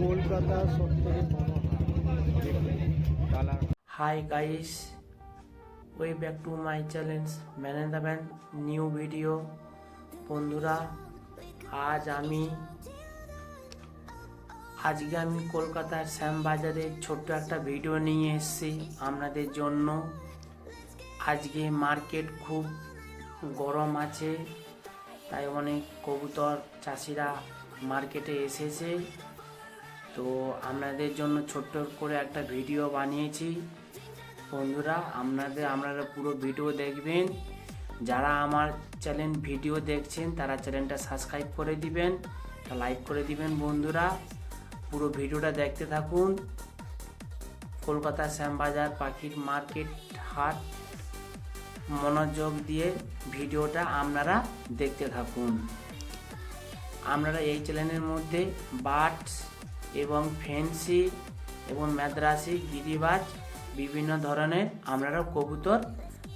কলকাতা সবথেকে বড় colour. Hi guys, way back to my challenge management new video. বন্ধুরা, আজকে আমি কলকাতার শ্যামবাজারে ছোট্ট একটা ভিডিও নিয়ে এসেছি আপনাদের জন্য। আজকে মার্কেট খুব গরম আছে, তাই অনেক কবুতর চাষিরা মার্কেটে এসেছে। তো আপনাদের জন্য ছোট্ট করে একটা ভিডিও বানিয়েছি। বন্ধুরা, আপনারা পুরো ভিডিও দেখবেন। যারা আমার চ্যানেল ভিডিও দেখছেন তারা চ্যানেলটা সাবস্ক্রাইব করে দিবেন, লাইক করে দিবেন। বন্ধুরা, পুরো ভিডিওটা দেখতে থাকুন। কলকাতা শ্যামবাজার পাখির মার্কেট হাট, মনোযোগ দিয়ে ভিডিওটা আপনারা দেখতে থাকুন। আপনারা এই চ্যানেলের মধ্যে বার্ডস এবং ফেন্সি এবং মাদ্রাসি, গিরিবাজ বিভিন্ন ধরনের আপনারা কবুতর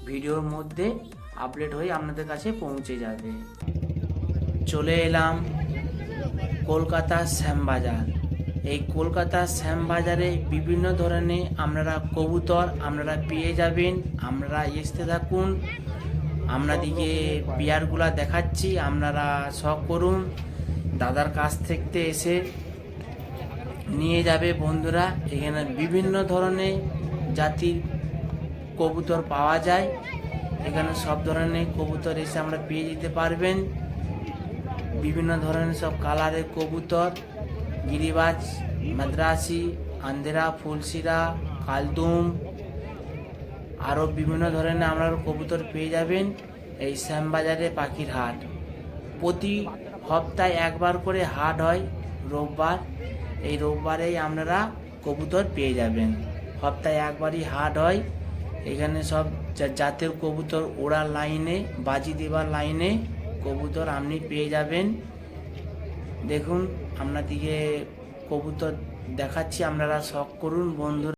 ভিডিওর মধ্যে আপলোড হয়ে আপনাদের কাছে পৌঁছে যাবে। চলে এলাম কলকাতা শ্যামবাজার। এই কলকাতা শ্যামবাজারে বিভিন্ন ধরনের আপনারা কবুতর আপনারা পেয়ে যাবেন। আপনারা আসতে থাকুন, আপনাদিকে পেয়ারগুলা দেখাচ্ছি, আপনারা শখ করুন, দাদার কাছ থেকে এসে নিয়ে যাবে। বন্ধুরা, এখানে বিভিন্ন ধরনের জাতির কবুতর পাওয়া যায়। এখানে সব ধরনের কবুতর এসে আমরা পেয়ে যেতে পারবেন। বিভিন্ন ধরনের সব কালারের কবুতর, গিরিবাজ, মাদ্রাসি, আন্ধেরা, ফুলশিরা, কালদুম, আরও বিভিন্ন ধরনের আপনারা কবুতর পেয়ে যাবেন এই শ্যামবাজারে পাখির হাট। প্রতি সপ্তাহে একবার করে হাট হয়, রোববার। এই রোববারেই আপনারা কবুতর পেয়ে যাবেন। সপ্তাহে একবারই হাট হয়। এখানে সব জাতের কবুতর ওড়ার লাইনে, বাজি দেবার লাইনে কবুতর আপনি পেয়ে যাবেন। দেখুন, আপনাদিকে কবুতর দেখাচ্ছি, আপনারা শখ করুন বন্ধুরা।